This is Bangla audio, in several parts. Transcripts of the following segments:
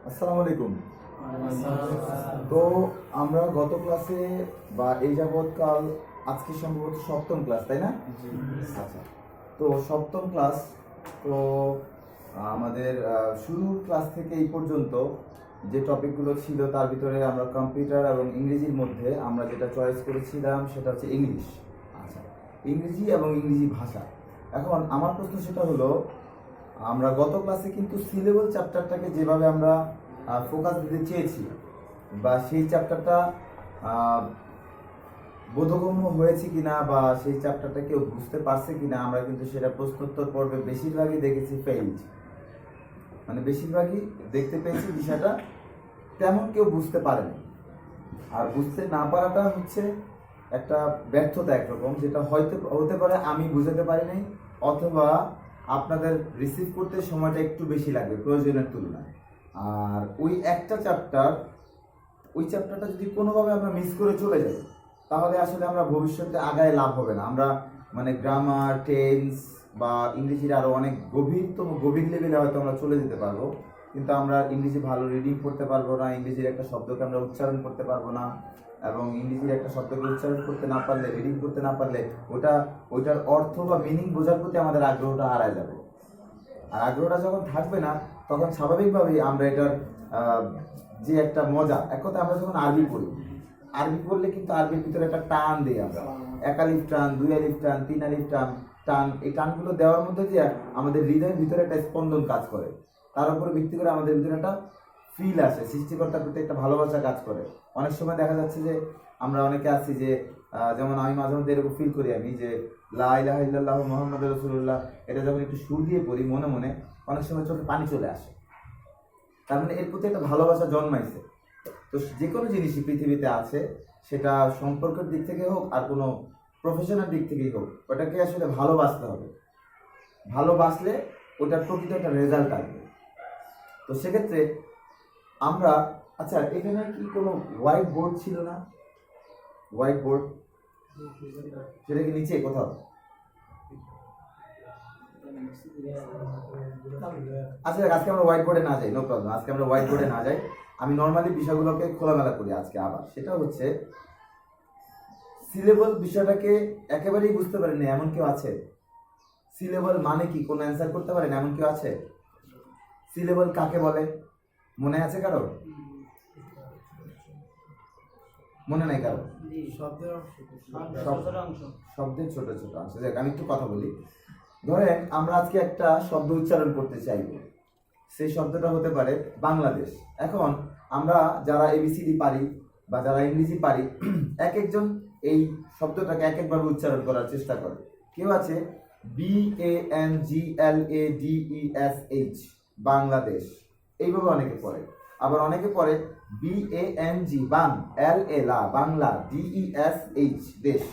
আসসালামু আলাইকুম। তো আমরা গত ক্লাসে বা এই যাবৎকাল আজকে সম্ভবত সপ্তম ক্লাস, তাই না? আচ্ছা, তো সপ্তম ক্লাস। তো আমাদের শুরুর ক্লাস থেকে এই পর্যন্ত যে টপিকগুলো ছিল তার ভিতরে আমরা কম্পিউটার এবং ইংরেজির মধ্যে আমরা যেটা চয়েস করেছিলাম সেটা হচ্ছে ইংলিশ। আচ্ছা, ইংরেজি এবং ইংরেজি ভাষা। এখন আমার প্রশ্ন সেটা হলো, আমরা গত ক্লাসে কিন্তু সি লেভেল চ্যাপ্টারটাকে যেভাবে আমরা ফোকাস দিতে চেয়েছি বা সেই চ্যাপ্টারটা বোধগম্য হয়েছে কিনা বা সেই চ্যাপ্টারটা কেউ বুঝতে পারছে কিনা, আমরা কিন্তু সেটা প্রশ্নোত্তর পর্বে বেশিরভাগই দেখেছি ফেইল্ড। মানে বেশিরভাগই দেখতে পেয়েছি বিষয়টা তেমন কেউ বুঝতে পারেনি। আর বুঝতে না পারাটা হচ্ছে একটা ব্যর্থতা একরকম, যেটা হয়তো হতে পারে আমি বুঝাতে পারিনি, অথবা আপনাদের রিসিভ করতে সময়টা একটু বেশি লাগবে প্রয়োজনের তুলনায়। আর ওই চ্যাপ্টারটা যদি কোনোভাবে আমরা মিস করে চলে যাই, তাহলে আসলে আমরা ভবিষ্যতে আগায় লাভ হবে না। আমরা মানে গ্রামার, টেন্স বা ইংরেজির আরও অনেক গভীর লেভেলে হয়তো আমরা চলে যেতে পারবো, কিন্তু আমরা ইংরেজি ভালো রিডিং করতে পারবো না, ইংরেজির একটা শব্দকে আমরা উচ্চারণ করতে পারবো না, এবং ইংরেজির একটা শব্দকে উচ্চারণ করতে না পারলে, রিডিং করতে না পারলে ওইটার অর্থ বা মিনিং বোঝার প্রতি আমাদের আগ্রহটা হারায় যাবে। আর আগ্রহটা যখন থাকবে না, তখন স্বাভাবিকভাবেই আমরা এটার যে একটা মজা, এক কথা আমরা যখন আরবি পড়লে কিন্তু আরবির ভিতরে একটা টান দিই আমরা, এক আলিফ টান, দুই আলিফ টান, তিন আলিফ টান। এই টানগুলো দেওয়ার মধ্যে দিয়ে আমাদের হৃদয়ের ভিতরে একটা স্পন্দন কাজ করে, তার উপরে ভিত্তি করে আমাদের ভিতরে একটা ফিল আসে, সৃষ্টিকর্তার প্রতি একটা ভালোবাসা কাজ করে। অনেক সময় দেখা যাচ্ছে যে আমরা অনেকে আছি যে যেমন আমি মাঝে মধ্যে এরকম ফিল করি আমি, যে লা ইলাহা ইল্লাল্লাহু মুহাম্মাদুর রাসূলুল্লাহ, এটা যখন একটু সুর দিয়ে পড়ি মনে মনে, অনেক সময় চোখে পানি চলে আসে। তার মানে এর প্রতি একটা ভালোবাসা জন্মাইছে। তো যে কোনো জিনিসই পৃথিবীতে আছে, সেটা সম্পর্কের দিক থেকে হোক আর কোনো প্রফেশনের দিক থেকেই হোক, ওটাকে আসলে ভালোবাসতে হবে। ভালোবাসলে ওটার প্রকৃত একটা রেজাল্ট আসবে। তো সেক্ষেত্রে আমরা, আচ্ছা এখানে কি কোনো হোয়াইট বোর্ড ছিল না? হোয়াইট বোর্ড সেটা কি নিচে কোথাও? আচ্ছা, আজকে আমরা হোয়াইট বোর্ডে না যাই, নো প্রবলেম, আজকে আমরা হোয়াইট বোর্ডে না যাই। আমি নর্মালি বিষয়গুলোকে খোলামেলা করি আজকে আবার। সেটা হচ্ছে সিলেবল বিষয়টাকে একেবারেই বুঝতে পারেনি এমন কেউ আছে? সিলেবল মানে কি কোনো অ্যান্সার করতে পারেন এমন কেউ আছে? সিলেবল কাকে বলে মনে আছে কারো? মনে নাই কারো? শব্দের ছোট ছোট অংশ। দেখ, আমি একটু কথা বলি। ধরেন আমরা আজকে একটা শব্দ উচ্চারণ করতে চাইব, সেই শব্দটা হতে পারে বাংলাদেশ। এখন আমরা যারা এবিসিডি পারি বা যারা ইংরেজি পারি, এক একজন এই শব্দটাকে এক একভাবে উচ্চারণ করার চেষ্টা করে। কেউ আছে BANGLADESH, বাংলাদেশ, এইভাবে অনেকে পড়ে। আবার অনেকে পড়ে BANG, বাং, LA, বাংলা, DESH, দেশ,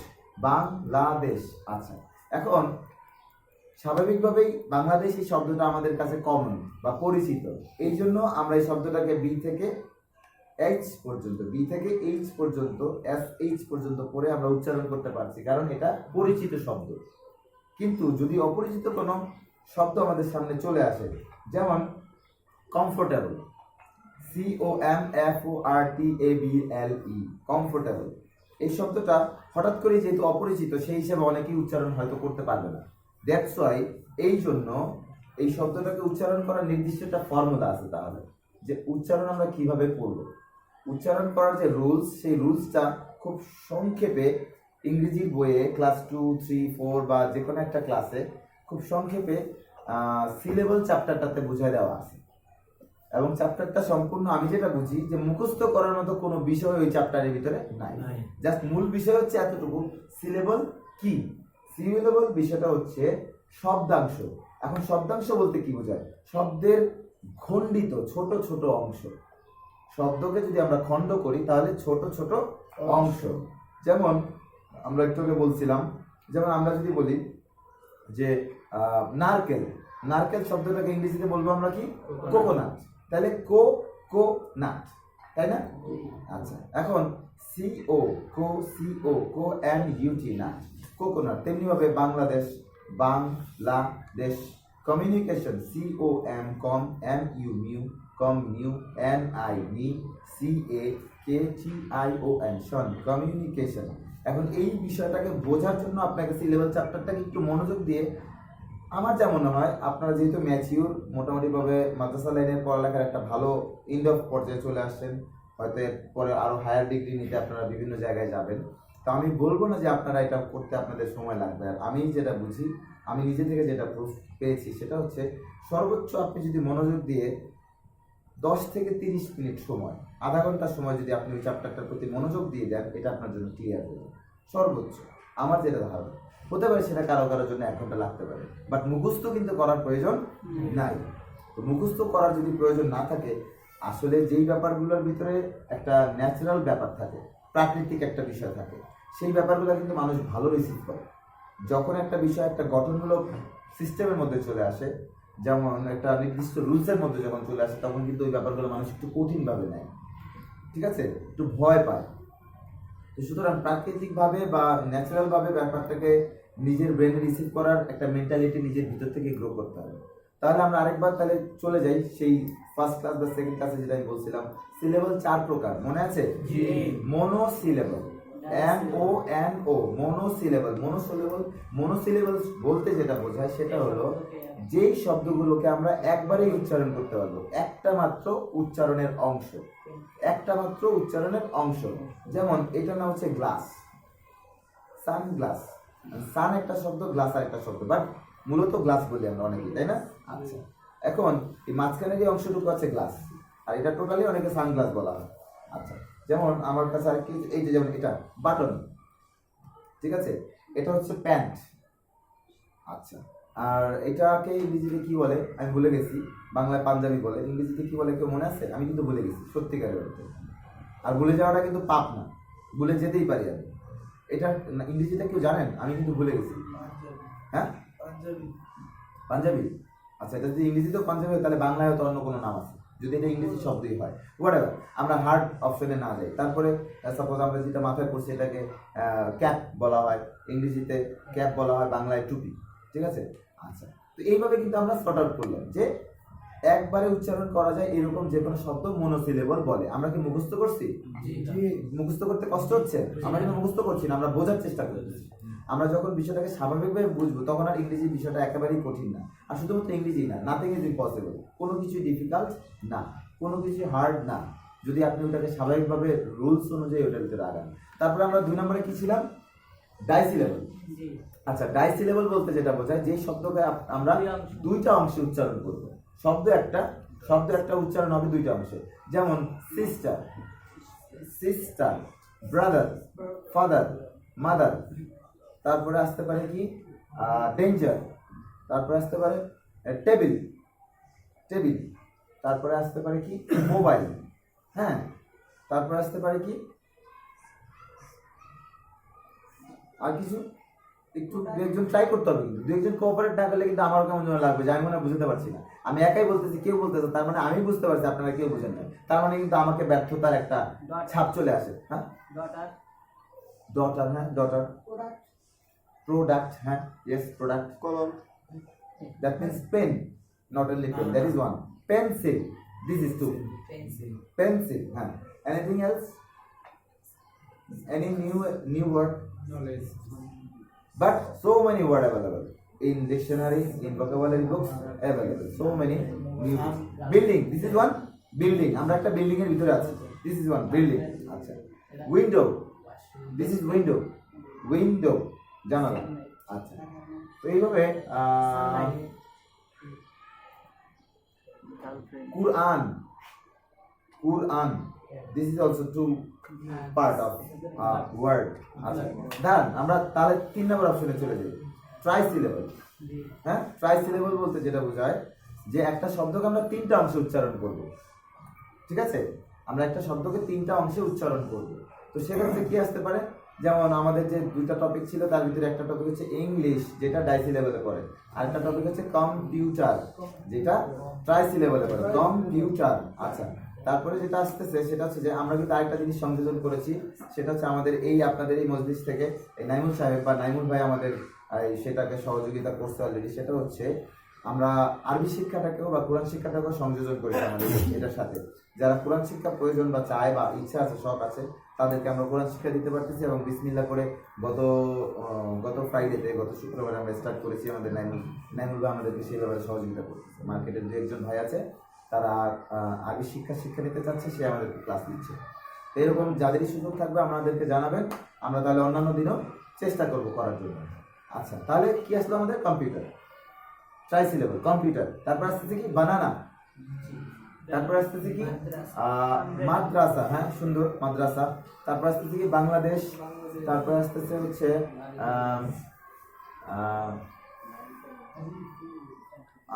বাংলাদেশ। আচ্ছা, এখন স্বাভাবিকভাবেই বাংলাদেশ এই শব্দটা আমাদের কাছে কমন বা পরিচিত, এই জন্য আমরা এই শব্দটাকে বি থেকে এইচ পর্যন্ত SH পর্যন্ত পড়ে আমরা উচ্চারণ করতে পারছি, কারণ এটা পরিচিত শব্দ। কিন্তু যদি অপরিচিত কোনো শব্দ আমাদের সামনে চলে আসে, যেমন কমফোর্টেবল, COMFORTABLE, কমফোর্টেবল, এই শব্দটা হঠাৎ করে যেহেতু অপরিচিত, সেই হিসাবে অনেকেই উচ্চারণ হয়তো করতে পারবে না। দ্যাটস ওয়াই এই জন্য এই শব্দটাকে উচ্চারণ করার নির্দিষ্ট একটা ফর্মুলা আছে। তাহলে যে উচ্চারণ আমরা কিভাবে করব, উচ্চারণ করার যে রুলস, সেই রুলসটা খুব সংক্ষেপে ইংরেজির বইয়ে ক্লাস 2, 3, 4 বা যে কোনো একটা ক্লাসে খুব সংক্ষেপে সিলেবল চ্যাপ্টারটাতে বুঝিয়ে দেওয়া আছে। এবং চ্যাপ্টারটা সম্পূর্ণ আমি যেটা বুঝি যে মুখস্থ করার মতো কোনো বিষয় ওই চ্যাপ্টারের ভিতরে নাই। জাস্ট মূল বিষয় হচ্ছে এতটুকু, সিলেবল কি। সিলেবল বিষয়টা হচ্ছে শব্দাংশ। এখন শব্দাংশ বলতে কি বোঝায়? শব্দের খণ্ডিত ছোট ছোট অংশ। শব্দকে যদি আমরা খণ্ড করি তাহলে ছোট ছোট অংশ। যেমন আমরা একটু আগে বলছিলাম, যেমন আমরা যদি বলি যে নারকেল শব্দটাকে ইংরেজিতে বলবো আমরা কি? কোকোনাট। তাহলে কোকোনাট, তাই না? আচ্ছা, এখন CONUT, নাট, কোকোনাট। তেমনি ভাবে বাংলাদেশ, বাংলাদেশ, কমিউনিকেশন, COM, শন, কমিউনিকেশন। এখন এই বিষয়টাকে বোঝার জন্য আপনাকে সি লেভেল চ্যাপ্টারটাকে একটু মনোযোগ দিয়ে, আমার যা মনে হয় আপনারা যেহেতু ম্যাচিউর, মোটামুটিভাবে মাদ্রাসা লাইনের পড়ালেখার একটা ভালো এন্ড অফ পর্যায়ে চলে আসছেন, হয়তো পরে আরও হায়ার ডিগ্রি নিতে আপনারা বিভিন্ন জায়গায় যাবেন, তো আমি বলবো না যে আপনারা এটা করতে আপনাদের সময় লাগবে। আর আমি যেটা বুঝি, আমি নিজে থেকে যেটা প্রুফ পেয়েছি সেটা হচ্ছে সর্বোচ্চ আপনি যদি মনোযোগ দিয়ে 10 থেকে 30 মিনিট সময়, আধা ঘন্টার সময় যদি আপনি ওই চ্যাপ্টারটার প্রতি মনোযোগ দিয়ে দেন, এটা আপনার জন্য ক্লিয়ার হয়ে যাবে সর্বোচ্চ। আমার যেটা ধারণা, হতে পারে সেটা কারো কারোর জন্য 1 ঘন্টা লাগতে পারে, বাট মুখস্থ কিন্তু করার প্রয়োজন নাই। তো মুখস্থ করার যদি প্রয়োজন না থাকে, আসলে যেই ব্যাপারগুলোর ভিতরে একটা ন্যাচারাল ব্যাপার থাকে, প্রাকৃতিক একটা বিষয় থাকে, সেই ব্যাপারগুলো কিন্তু মানুষ ভালো রিসিভ করে। যখন একটা বিষয় একটা গঠনমূলক সিস্টেমের মধ্যে চলে আসে, যেমন একটা নির্দিষ্ট রুলসের মধ্যে যখন চলে আসে, তখন কিন্তু ওই ব্যাপারগুলো মানুষ একটু কঠিনভাবে নেয়, ঠিক আছে, একটু ভয় পায়। তো সুতরাং প্রাকৃতিকভাবে বা ন্যাচারালভাবে ব্যাপারটাকে নিজের ব্রেনে রিসিভ করার একটা মেন্টালিটি নিজের ভিতর থেকে গ্রো করতে হবে। তাহলে আমরা আরেকবার তাহলে চলে যাই সেই ফার্স্ট ক্লাস বা সেকেন্ড ক্লাসে যেটা আমি বলছিলাম, সিলেবল 4 প্রকার, মনে আছে? Mono syllable, MONO, মোনোসিলেবল। মোনোসিলেবল বলতে যেটা বোঝায় সেটা হলো যেই শব্দগুলোকে আমরা একবারেই উচ্চারণ করতে পারবো, একটা মাত্র উচ্চারণের অংশ, একটা মাত্র উচ্চারণের অংশ। যেমন এটার নাম হচ্ছে গ্লাস, সানগ্লাস। সান একটা শব্দ, গ্লাস আর একটা শব্দ, বাট মূলত গ্লাস বলি আমরা অনেকেই, তাই না? আচ্ছা, এখন এই মাঝখানে যে অংশটুকু আছে গ্লাস, আর এটা টোটালি অনেকে সানগ্লাস বলা হয়। আচ্ছা, যেমন আমার কাছে আর কি, এই যে যেমন এটা বাটন, ঠিক আছে, এটা হচ্ছে প্যান্ট। আচ্ছা, আর এটাকে ইংরেজিতে কি বলে আমি ভুলে গেছি, বাংলায় পাঞ্জাবি বলে, ইংরেজিতে কি বলে কেউ মনে আছে? আমি কিন্তু ভুলে গেছি সত্যিকারের অর্থে। আর ভুলে যাওয়াটা কিন্তু পাপ না, ভুলে যেতেই পারি আমি। এটা ইংরেজিটা কেউ জানেন? আমি কিন্তু ভুলে গেছি। হ্যাঁ, পাঞ্জাবি। আচ্ছা, এটা যদি ইংরেজিতেও পাঞ্জাবি হয়, তাহলে বাংলায় হয়তো অন্য কোনো নাম আছে, যদি এটা ইংরেজি শব্দই হয়। হোয়াটএভার, আমরা হার্ড অপশনে না যাই। তারপরে সাপোজ আমরা যেটা মাথায় পড়ছি এটাকে ক্যাপ বলা হয়, ইংরেজিতে ক্যাপ বলা হয়, বাংলায় টুপি, ঠিক আছে? আচ্ছা, তো এইভাবে কিন্তু আমরা শর্ট আউট করলাম যে একবারে উচ্চারণ করা যায় এরকম যে কোনো শব্দ মোনোসিলেবল বলে। আমরা কি মুখস্থ করছি? মুখস্থ করতে কষ্ট হচ্ছে? আমরা কিন্তু মুখস্থ করছি না, আমরা বোঝার চেষ্টা করছি। আমরা যখন বিষয়টাকে স্বাভাবিকভাবে বুঝবো, তখন আর ইংরেজি বিষয়টা একেবারেই কঠিন না। আর শুধুমাত্র ইংরেজি না, নাথিং ইজ ইম্পসিবল, কোনো কিছুই ডিফিকাল্ট না, কোনো কিছু হার্ড না, যদি আপনি ওটাকে স্বাভাবিকভাবে রুলস অনুযায়ী ওটার ভিতরে আগান। তারপরে আমরা 2 নম্বরে কি ছিলাম? ডাইসিলেবল। আচ্ছা, ডাইসিলেবল বলতে যেটা বোঝায় যে শব্দকে আমরা 2টা অংশে উচ্চারণ করবো। শব্দ একটা উচ্চারণ হবে 2টা অংশে। যেমন sister, sister, brother, father, mother. তারপরে আসতে পারে কি ডেঞ্জার, তারপরে আসতে পারে টেবিল, টেবিল, তারপরে আসতে পারে কি মোবাইল, হ্যাঁ, তারপরে আসতে পারে কি আর কিছু, একটু একজন ট্রাই করতে হবে, কিন্তু 2 একজন কোঅপারেট না করলে কিন্তু আমার কেমন যেন লাগবে যে আমি মনে হয় বুঝতে পারছি না। আমি একাই বলতেছি, কেউ বলতেছে, তার মানে আমি বুঝতে পারছি, আপনারা কেউ বুঝেন না, তার মানে কিন্তু আমাকে ব্যর্থতার একটা ছাপ চলে আসে। হ্যাঁ, ডটার, হ্যাঁ ডটার, প্রোডাক্ট, হ্যাঁ ইয়েস প্রোডাক্ট, কলম, that means pen, not only pen, that is one. Pencil, this is 2. Pencil, huh? Anything else? Any new word? Knowledge. But so many word available in dictionary, in vocabulary books available. So many new words. Building, this is one. Building, আমরা একটা বিল্ডিং এর ভিতরে আছি, this is one building. আচ্ছা, window, this is window, window, জানালা। আচ্ছা, তো এইভাবে Quran, Quran, this is also 2 part of word. আচ্ছা, ডান, আমরা তাহলে 3 নম্বর অপশনে চলে যাই, ট্রাইসিলেবল। হ্যাঁ, ট্রাইসিলেবল বলতে যেটা বোঝায় যে একটা শব্দকে আমরা 3টা অংশে উচ্চারণ করব, ঠিক আছে? আমরা একটা শব্দকে 3টা অংশে উচ্চারণ করব। তো সেক্ষেত্রে কি আসতে পারে? যেমন আমাদের যে 2টা টপিক ছিল, তার ভিতরে একটা টপিক হচ্ছে ইংলিশ, যেটা ডাইসিলেবলে পড়ে, আর একটা টপিক হচ্ছে কম্পিউটার, যেটা ট্রাইসিলেবলে পড়ে, কম্পিউটার। আচ্ছা, তারপরে যেটা আসতেছে সেটা হচ্ছে যে আমরা কিন্তু আরেকটা জিনিস সংযোজন করেছি, সেটা হচ্ছে আমাদের এই আপনাদের এই মজলিস থেকে এই নাইমুল সাহেব বা নাইমুল ভাই আমাদের সেটাকে সহযোগিতা করছে অলরেডি। সেটা হচ্ছে আমরা আরবি শিক্ষাটাকেও বা কোরআন শিক্ষাটাকেও সংযোজন করেছি আমাদের এটার সাথে। যারা কোরআন শিক্ষা প্রয়োজন বা চায় বা ইচ্ছা আছে, শখ আছে, তাদেরকে আমরা কোরআন শিক্ষা দিতে পারতেছি। এবং বিসমিল্লাহ করে গত ফ্রাইডেতে, গত শুক্রবারে আমরা স্টার্ট করেছি। আমাদের নাইমুল ভাই আমাদেরকে সেই ব্যাপারে সহযোগিতা করতেছে। মার্কেটের দু একজন ভাই আছে, তারা আরবি শিক্ষা নিতে চাচ্ছে, সে আমাদেরকে ক্লাস দিচ্ছে। এরকম যাদেরই সুযোগ থাকবে আমাদেরকে জানাবেন, আমরা তাহলে অন্যান্য দিনও চেষ্টা করব করার জন্য। আচ্ছা, তাহলে কি আসলো আমাদের? Computer, trisyllable computer. তারপর আসতেছে কি? বানানা। তারপর আসতেছে কি? মাদ্রাসা। হ্যাঁ, সুন্দর, মাদ্রাসা। তারপর আসতেছে কি? বাংলাদেশ। তারপর আসতেছে হচ্ছে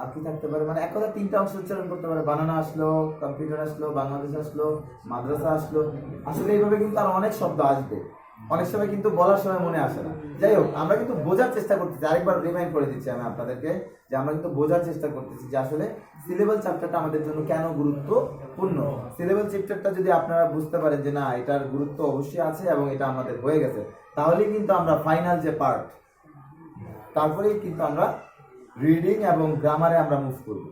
আর কি থাকতে পারে, মানে এক কথা 3টা অংশ উচ্চারণ করতে পারে। বানানা আসলো, কম্পিউটার আসলো, বাংলাদেশ আসলো, মাদ্রাসা আসলো। আসলে এইভাবে কিন্তু আর অনেক শব্দ আসবে, অনেক সময় কিন্তু বলার সময় মনে আসে না। যাই হোক, আমরা কিন্তু বোঝার চেষ্টা করতেছি। আরেকবার রিমাইন্ড করে দিচ্ছি আমি আপনাদেরকে যে আমরা কিন্তু বোঝার চেষ্টা করতেছি যে আসলে সিলেবাস চ্যাপ্টারটা আমাদের জন্য কেন গুরুত্বপূর্ণ। সিলেবাস চ্যাপ্টারটা যদি আপনারা বুঝতে পারেন যে না, এটার গুরুত্ব অবশ্যই আছে এবং এটা আমাদের হয়ে গেছে, তাহলেই কিন্তু আমরা ফাইনাল যে পার্ট, তারপরেই কিন্তু আমরা রিডিং এবং গ্রামারে আমরা মুভ করবো।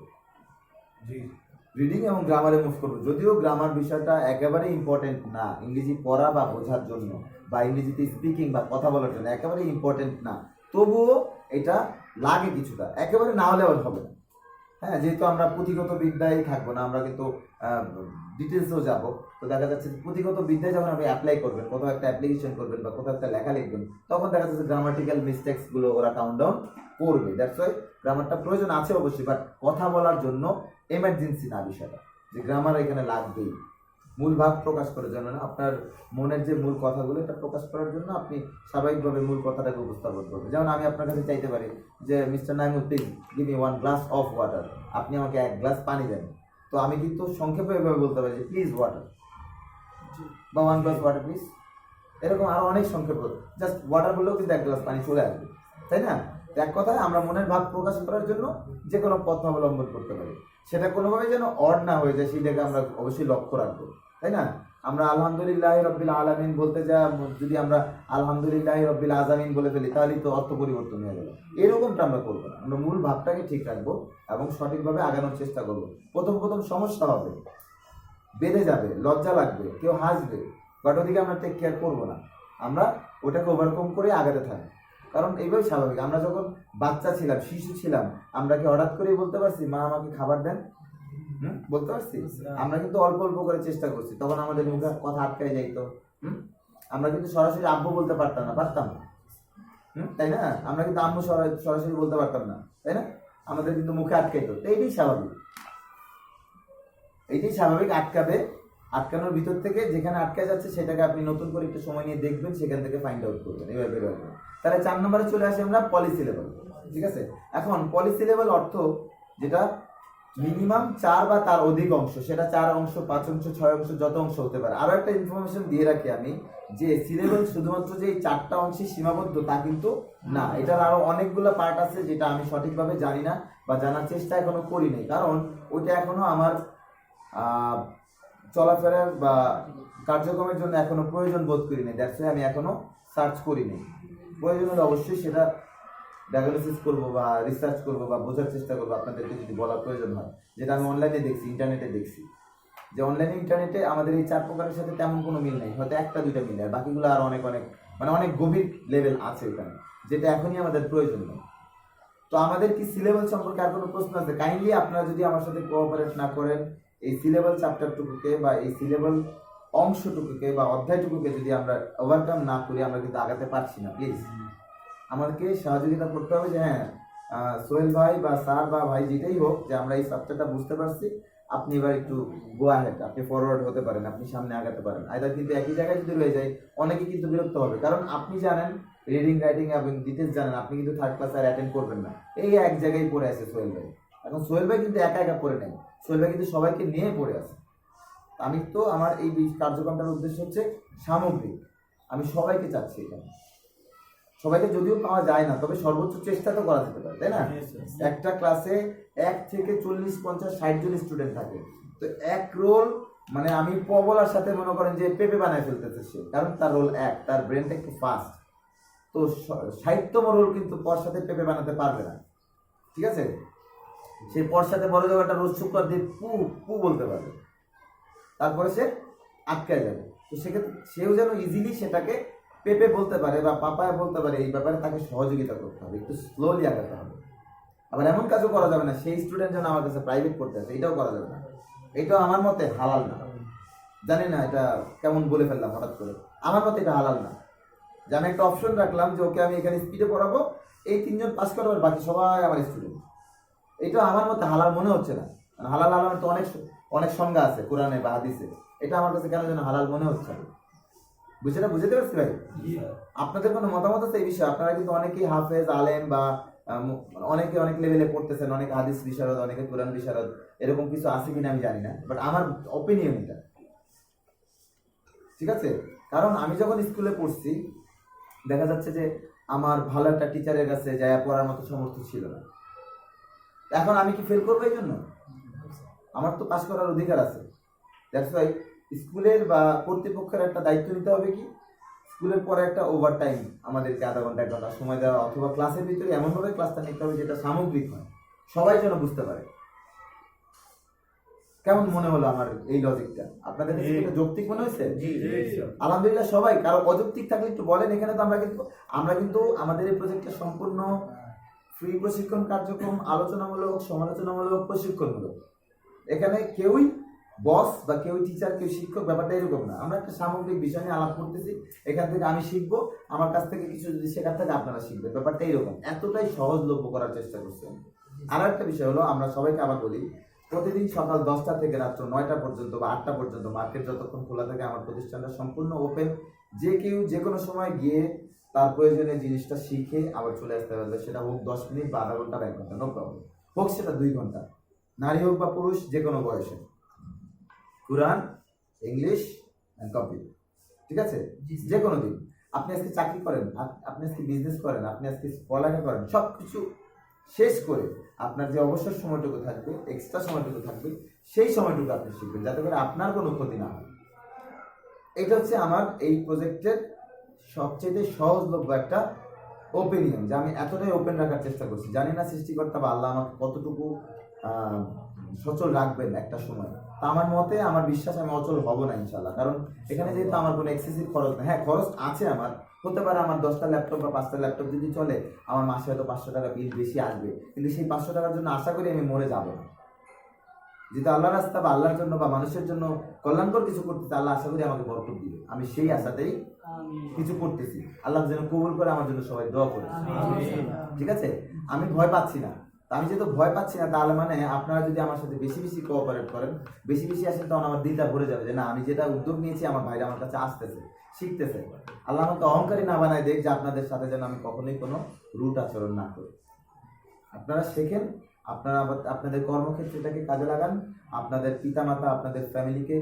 রিডিং এবং গ্রামারে মুভ করবো। যদিও গ্রামার বিষয়টা একেবারে ইম্পর্টেন্ট না ইংরেজি পড়া বা বোঝার জন্য, বা ইংরেজিতে স্পিকিং বা কথা বলার জন্য একেবারে ইম্পর্টেন্ট না, তবুও এটা লাগে কিছুটা, একেবারে না হলে আর হবে না। হ্যাঁ, যেহেতু আমরা পুঁথিগত বিদ্যায় থাকবো না, আমরা কিন্তু ডিটেলসেও যাবো। তো দেখা যাচ্ছে পুঁথিগত বিদ্যায় যখন আপনি অ্যাপ্লাই করবেন, কোথাও একটা অ্যাপ্লিকেশন করবেন বা কোথাও একটা লেখা লিখবেন, তখন দেখা যাচ্ছে গ্রামাটিক্যাল মিস্টেক্সগুলো ওরা কাউন্ট ডাউন করবে। দ্যাটস ওয়াই গ্রামারটা প্রয়োজন আছে অবশ্যই, বাট কথা বলার জন্য এমার্জেন্সি না বিষয়টা, যে গ্রামার এখানে লাগবেই। মূল ভাব প্রকাশ করার জন্য না, আপনার মনের যে মূল কথাগুলো এটা প্রকাশ করার জন্য আপনি স্বাভাবিকভাবে মূল কথাটাকে উপস্থাপন করবেন। যেমন আমি আপনার কাছে চাইতে পারি যে mister Naimul please give me 1 glass of water, আপনি আমাকে 1 গ্লাস পানি দেন। তো আমি কিন্তু সংক্ষেপে এভাবে বলতে পারি যে প্লিজ ওয়াটার, বা 1 গ্লাস ওয়াটার প্লিজ। এরকম আরো অনেক সংক্ষেপ, জাস্ট ওয়াটার বললেও কিন্তু 1 গ্লাস পানি চলে আসবে, তাই না? এক কথায় আমরা মনের ভাব প্রকাশ করার জন্য যে কোনো পথ অবলম্বন করতে পারি। সেটা কোনোভাবে যেন অড না হয়ে যায় সেটাকে আমরা অবশ্যই লক্ষ্য রাখবো, তাই না? আমরা আলহামদুলিল্লাহ রব্বিল আলামিন বলতে যা যদি আমরা আলহামদুলিল্লাহ রব্বিল আজামিন বলে ফেলি, তাহলেই তো অর্থ পরিবর্তন হয়ে গেল। এরকমটা আমরা করবো না, আমরা মূল ভাবটাকে ঠিক রাখবো এবং সঠিকভাবে আগানোর চেষ্টা করবো। প্রথম সমস্যা হবে, বেড়ে যাবে, লজ্জা লাগবে, কেউ হাসবে, বাট ওদিকে আমরা টেক কেয়ার করবো না, আমরা ওটাকে ওভারকাম করে আগাতে থাকবো। কারণ এইভাবে স্বাভাবিক, আমরা যখন বাচ্চা ছিলাম, শিশু ছিলাম, আমরা কি হঠাৎ করেই বলতে পারছি মা আমাকে খাবার দেন? বলতে পারছি? আমরা কিন্তু অল্প অল্প করে চেষ্টা করছি, তখন আমাদের মুখে কথা আটকায় যাইতো। আমরা কিন্তু সরাসরি আব্বু বলতে পারতাম না, তাই না? আমরা কিন্তু আম্মু সরাসরি বলতে পারতাম না, তাই না? আমাদের কিন্তু মুখে আটকাইতো। তো এইটাই স্বাভাবিক, আটকানোর ভিতর থেকে যেখানে আটকে যাচ্ছে সেটাকে আপনি নতুন করে একটু সময় নিয়ে দেখবেন, সেখান থেকে ফাইন্ড আউট করবেন, এভাবে বের হবে। তাহলে 4 নম্বরে চলে আসি আমরা পলিসিলেবল। ঠিক আছে, এখন পলিসিলেবল অর্থ যেটা মিনিমাম 4 বা তার অধিক অংশ, সেটা 4 অংশ, 5 অংশ, 6 অংশ, যত অংশ হতে পারে। আরো একটা ইনফরমেশন দিয়ে রাখি আমি, যে সিলেবল শুধুমাত্র যে এই 4টা অংশে সীমাবদ্ধ তা কিন্তু না, এটার আরো অনেকগুলো পার্ট আছে যেটা আমি সঠিকভাবে জানি না বা জানার চেষ্টা এখনো করি নাই, কারণ ওইটা এখনো আমার চলাফেরার বা কার্যক্রমের জন্য এখনো প্রয়োজন বোধ করি নাই। দ্যাটস ওয়াই আমি এখনো সার্চ করি নাই। প্রয়োজন হলে অবশ্যই সেটা ডায়াগনোসিস করবো বা রিসার্চ করবো বা বোঝার চেষ্টা করবো, আপনাদেরকে যদি বলার প্রয়োজন হয়। যেটা আমি অনলাইনে দেখছি, ইন্টারনেটে দেখছি, যে অনলাইনে ইন্টারনেটে আমাদের এই 4 প্রকারের সাথে তেমন কোনো মিল নেই, হয়তো 1টা 2টা মিল, আর বাকিগুলো আর অনেক মানে অনেক গভীর লেভেল আছে ওখানে, যেটা এখনই আমাদের প্রয়োজন নেই। তো আমাদের কি সিলেবাস সম্পর্কে আর কোনো প্রশ্ন আছে? কাইন্ডলি আপনারা যদি আমার সাথে কোঅপারেট না করেন, এই সিলেবাস চ্যাপ্টারটুকুকে বা এই সিলেবাস অংশটুকুকে বা অধ্যায়টুকুকে যদি আমরা ওভারকাম না করি, আমরা কিন্তু আগাতে পারছি না। প্লিজ আমাদেরকে সহযোগিতা করতে হবে যে হ্যাঁ সোহেল ভাই বা স্যার বা ভাই যেটাই হোক, যে আমরা এই সাবজেক্টটা বুঝতে পারছি, আপনি এবার একটু গো আহেড, আপনি ফরওয়ার্ড হতে পারেন, আপনি সামনে আগাতে পারেন। আইদার কিন্তু একই জায়গায় যদি রয়ে যায়, অনেকে কিন্তু বিরক্ত হবে, কারণ আপনি জানেন রিডিং, রাইটিং এবং ডিটেলস জানেন, আপনি কিন্তু 3rd ক্লাস আর অ্যাটেন্ড করবেন না। এই এক জায়গায় পড়ে আছে সোহেল ভাই। এখন সোহেল ভাই কিন্তু একা পড়ে নেই, সোহেল ভাই কিন্তু সবাইকে নিয়ে পড়ে আছে। আমি তো আমার এই কার্যক্রমটার উদ্দেশ্য হচ্ছে সামগ্রিক, আমি সবাইকে চাচ্ছি এখানে। সবাইকে যদিও পাওয়া যায় না, তবে সর্বোচ্চ চেষ্টা তো করা যেতে পারে, তাই না? একটা ক্লাসে 1 থেকে 40, 50, 60 জন স্টুডেন্ট থাকে। তো এক রোল, মানে আমি বলার সাথে মনে করেন যে পেপে বানায় ফেলতেছে সে, কারণ তার রোল 1, তার ব্রেনটা একটু ফাস্ট। তো 60তম রোল কিন্তু পর সাথে পেপে বানাতে পারবে না, ঠিক আছে? সেই পর সাথে বড় জায়গাটা রোজ শুক্রবার দিয়ে পু পু বলতে পারবে, তারপরে সে আটকায় যাবে। তো সেক্ষেত্রে সেও যেন ইজিলি সেটাকে পেপে বলতে পারে বা পাপায় বলতে পারে, এই ব্যাপারে তাকে সহযোগিতা করতে হবে, একটু স্লোলি আগাতে হবে। আবার এমন কাজও করা যাবে না সেই স্টুডেন্ট যেন আমার কাছে প্রাইভেট পড়তে আসে, এটাও করা যাবে না। এটাও আমার মতে হালাল না। জানি না এটা কেমন বলে ফেললাম হঠাৎ করে, আমার মতে এটা হালাল না। যে আমি একটা অপশন রাখলাম যে ওকে আমি এখানে স্পিডে পড়াবো, এই 3 জন পাস করবে, বাকি সবাই আমার স্টুডেন্ট, এটা আমার মতে হালাল মনে হচ্ছে না। হালাল হালাল তো অনেক অনেক সংজ্ঞা আছে কোরআনে বা হাদিসে, এটা আমার কাছে কেন যেন হালাল মনে হচ্ছে না। বুঝতে পারছি ভাই? আপনাদের কোনো মতামত আছে এই বিষয়ে? আপনারা কিন্তু অনেকেই হাফেজ, আলেম বা অনেকে অনেক লেভেলে পড়তেছেন, অনেক হাদিস বিশারদ, অনেকে কোরআন বিশারদ, এরকম কিছু আছে কিনা আমি জানি না, বাট আমার অপিনিয়ন এটা, ঠিক আছে? কারণ আমি যখন স্কুলে পড়ছি দেখা যাচ্ছে যে আমার ভালো একটা টিচারের কাছে যায় পড়ার মতো সামর্থ্য ছিল না। এখন আমি কি ফেল করবো? এই জন্য আমার তো পাস করার অধিকার আছে। দ্যাটস ওয়াই স্কুলের বা কর্তৃপক্ষের একটা দায়িত্ব নিতে হবে কি, স্কুলের পরে একটা ওভার টাইম আমাদেরকে আধা ঘন্টা 1 ঘন্টা সময় দেওয়া, অথবা ক্লাসের ভিতরে এমনভাবে ক্লাসটা নিতে হবে যেটা সামগ্রিক হয়, সবাই যেন বুঝতে পারে। কেমন মনে হলো আমার এই লজিকটা? আপনাদের কাছে এটা যৌক্তিক মনে হয়েছে? আলহামদুলিল্লাহ। সবাই কারো অযৌক্তিক থাকলে একটু বলেন। এখানে তো আমরা কিন্তু আমাদের এই প্রজেক্টটা সম্পূর্ণ ফ্রি প্রশিক্ষণ কার্যক্রম, আলোচনামূলক, সমালোচনামূলক, প্রশিক্ষণমূলক। এখানে কেউই বস বা কেউ টিচার, কেউ শিক্ষক, ব্যাপারটা এরকম না। আমরা একটা সামগ্রিক বিষয় নিয়ে আলাপ করতেছি, এখান থেকে আমি শিখবো, আমার কাছ থেকে কিছু যদি শেখার থাকে আপনারা শিখবেন, ব্যাপারটা এইরকম, এতটাই সহজলভ্য করার চেষ্টা করছি। আর একটা বিষয় হলো, আমরা সবাইকে আবার বলি, প্রতিদিন সকাল 10টা থেকে রাত্র 9টা পর্যন্ত বা 8টা পর্যন্ত মার্কেট যতক্ষণ খোলা থাকে আমার প্রতিষ্ঠানটা সম্পূর্ণ ওপেন। যে কেউ যে কোনো সময় গিয়ে তার প্রয়োজনীয় জিনিসটা শিখে আবার চলে আসতে পারবে, সেটা হোক 10 মিনিট বা আধা ঘন্টা বা 1 ঘন্টা, নো প্রবলেম, হোক সেটা 2 ঘন্টা, নারী হোক বা পুরুষ, যে কোনো বয়সে। কোরআন, ইংলিশ অ্যান্ড কম্পিউটার, ঠিক আছে? যে কোনো দিন আপনি আজকে চাকরি করেন, আপনি আজকে বিজনেস করেন, আপনি আজকে পড়ালেখা করেন, সব কিছু শেষ করে আপনার যে অবসর সময়টুকু থাকবে, এক্সট্রা সময়টুকু থাকবে, সেই সময়টুকু আপনি শিখবেন যাতে করে আপনার কোনো ক্ষতি না হয়। এটা হচ্ছে আমার এই প্রজেক্টের সবচেয়ে সহজলভ্য একটা ওপিনিয়ন, যে আমি এতটাই ওপেন রাখার চেষ্টা করছি। জানি না সৃষ্টিকর্তা বা আল্লাহ আমাকে কতটুকু সচল রাখবেন একটা সময়। তা আমার মতে, আমার বিশ্বাস, আমি অচল হব না ইনশাল্লাহ। কারণ এখানে যেহেতু আমার কোনো এক্সেসিভ খরচ নেই। হ্যাঁ, খরচ আছে আমার, হতে পারে আমার 10টা ল্যাপটপ বা 5টা ল্যাপটপ যদি চলে, আমার মাসে হয়তো 500 টাকা বিল বেশি আসবে, কিন্তু সেই 500 টাকার জন্য আশা করি আমি মরে যাব না। যেহেতু আল্লাহর রাস্তা বা আল্লাহর জন্য বা মানুষের জন্য কল্যাণকর কিছু করতেছে, আল্লাহ আশা করি আমাকে বরকত দিবে। আমি সেই আশাতেই কিছু করতেছি, আল্লাহ যেন কবুল করে, আমার জন্য সবাই দোয়া করে, ঠিক আছে? আমি ভয় পাচ্ছি না। আমি যেহেতু ভয় পাচ্ছি না, তাহলে মানে আপনারা যদি আমার সাথে বেশি বেশি কোঅপারেট করেন, বেশি বেশি আসেন, তখন আমার দিলটা ভরে যাবে যে না, আমি যেটা উদ্যোগ নিয়েছি, আমার ভাইরা আমার কাছে আসতেছে, শিখতেছে। আল্লাহ আমাকে অহংকারী না বানায় দেখ, যে আপনাদের সাথে যেন আমি কখনোই কোনো রুট আচরণ না করি। আপনারা শেখেন, আপনারা আপনাদের কর্মক্ষেত্রে এটাকে কাজে লাগান, আপনাদের পিতামাতা, আপনাদের ফ্যামিলিকে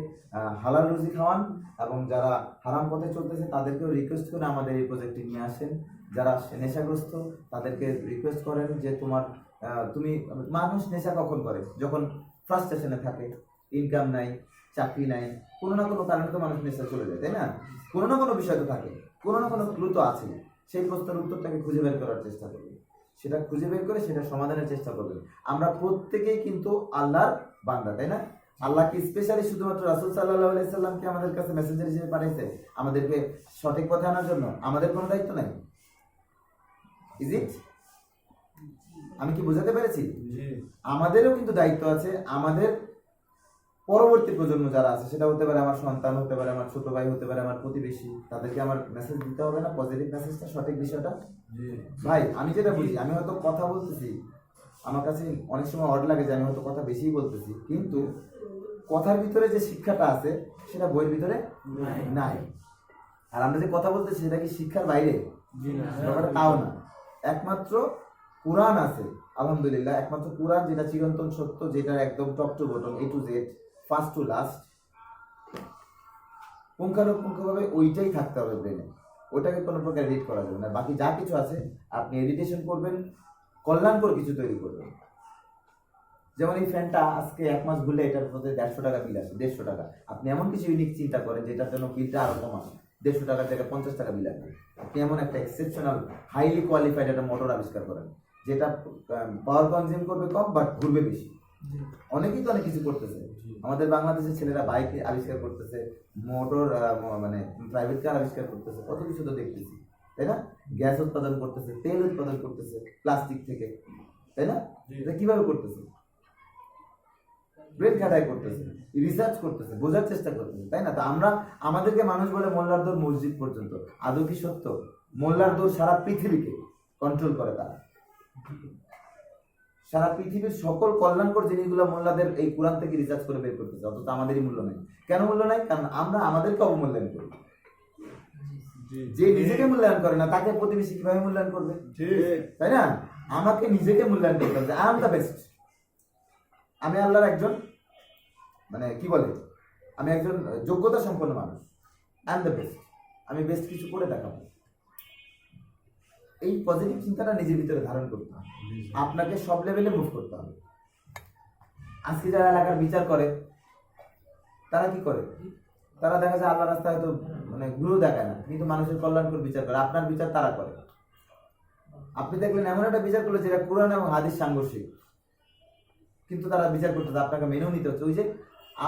হালাল রুজি খাওয়ান, এবং যারা হারাম পথে চলতেছে তাদেরকেও রিকোয়েস্ট করে আমাদের এই প্রজেক্টে নিয়ে আসেন। যারা নেশাগ্রস্ত তাদেরকে রিকোয়েস্ট করেন যে তুমি, মানুষ নেশা কখন করে? যখন ফ্রাস্ট্রেশনে থাকে, ইনকাম নাই, চাকরি নাই, কোনো না কোনো কারণে তো মানুষ নেশা চলে যায়, তাই না? কোনো না কোনো বিষয় তো থাকে, কোনো না কোনো ক্লু তো আছে। সেই প্রশ্নের উত্তরটাকে খুঁজে বের করার চেষ্টা করবে, সেটা খুঁজে বের করে সেটা সমাধানের চেষ্টা করবেন। আমরা প্রত্যেকেই কিন্তু আল্লাহর বান্দা, তাই না? আল্লাহ কি স্পেশালি শুধুমাত্র রাসূল সাল্লাল্লাহু আলাইহি সাল্লামকে আমাদের কাছে মেসেঞ্জার হিসেবে পাঠাইছে আমাদেরকে সঠিক পথে আনার জন্য? আমাদের কোনো দায়িত্ব নাই? Is it? আমি কি বোঝাতে পেরেছি? আমাদেরও কিন্তু দায়িত্ব আছে। আমাদের পরবর্তী প্রজন্ম যারা আছে, সেটা হতে পারে আমার সন্তান, হতে পারে আমার ছোট ভাই, হতে পারে আমার প্রতিবেশী, তাদেরকে আমার মেসেজ দিতে হবে না, পজিটিভ মেসেজটা, সঠিক বিষয়টা। ভাই আমি যেটা বুঝি, আমি হয়তো কথা বলতেছি, আমার কাছে অনেক সময় অড লাগে যে আমি হয়তো কথা বেশিই বলতেছি, কিন্তু কথার ভিতরে যে শিক্ষাটা আছে সেটা বইয়ের ভিতরে নাই। আর আমরা যে কথা বলতেছি সেটা কি শিক্ষার বাইরে? ব্যাপারটা তাও না। একমাত্র কোরআন আছে, আলহামদুলিল্লাহ, একমাত্র কোরআন, যেটা চিরন্তন সত্য, যেটা একদম top to bottom, A to Z, first to last, পুঙ্খানুপুঙ্খভাবে ওইটাই থাকতে হবে ব্রেনে। ওটাকে কোনো প্রকার এডিট করা যাবে না। বাকি যা কিছু আছে আপনি এডিটেশন করবেন, কল্যাণকর কিছু তৈরি করবেন। যেমন এই ফ্যানটা আজকে 1 মাস ঘুরলে এটার মধ্যে 150 টাকা বিল আসে, 150 টাকা। আপনি এমন কিছু ইউনিক চিন্তা করেন যেটার জন্য বিলটা আরো কম আসে, 150 টাকার জায়গায় 50 টাকা বিল আসবে। আপনি এমন একটা এক্সেপশনাল হাইলি কোয়ালিফাইড একটা মোটর আবিষ্কার করেন, যেটা পাওয়ার কনজিউম করবে কম বাট ঘুরবে বেশি। অনেকেই তো অনেক কিছু করতেছে। আমাদের বাংলাদেশের ছেলেরা বাইক আবিষ্কার করতেছে, মোটর মানে প্রাইভেট কার আবিষ্কার করতেছে, কত কিছু তো দেখতেছি, তাই না? গ্যাস উৎপাদন করতেছে, তেল উৎপাদন করতেছে প্লাস্টিক থেকে, তাই না? এটা কিভাবে করতেছে? ব্রেন খাটাই করতেছে, রিসার্চ করতেছে, বোঝার চেষ্টা করতেছে, তাই না? তো আমরা আমাদেরকে মানুষ বলে মোল্লার দৌড় মসজিদ পর্যন্ত। আদৌ কি সত্য? মোল্লার দৌড় সারা পৃথিবীকে কন্ট্রোল করে তারা। সারা পৃথিবীর সকল কল্যাণকর জিনিসগুলো মোল্লাদের এই কোরআন থেকে রিসার্চ করে বের করতেছে, অথচ আমাদেরই মূল্য নেই। কেন মূল্য নাই? কারণ আমরা আমাদেরকে অবমূল্যায়ন করি। যে নিজেকে মূল্যায়ন করে না তাকে প্রতিবেশী কিভাবে মূল্যায়ন করবে, তাই না? আমাকে নিজেকে মূল্যায়ন করতে হবে, আই এম দ্য বেস্ট। আমি আল্লাহর একজন মানে কি বলে, আমি একজন যোগ্যতা সম্পন্ন মানুষ, আই এম দ্য বেস্ট, আমি বেস্ট কিছু করে দেখাবো। এই পজিটিভ চিন্তাটা নিজের ভিতরে ধারণ করতে হবে, আপনাকে সব লেভেলে মুভ করতে হবে। আজকে যারা এলাকার বিচার করে তারা কি করে? তারা দেখা যায় আল্লাহ রাস্তায় হয়তো মানে ঘুরেও দেখায় না, কিন্তু মানুষের কল্যাণকর বিচার করে। আপনার বিচার তারা করে। আপনি দেখলেন এমন একটা বিচার করলো যেটা কোরআন এবং হাদিস সাংঘর্ষিক, কিন্তু তারা বিচার করতেছে, আপনাকে মেনেও নিতে হচ্ছে। ওই যে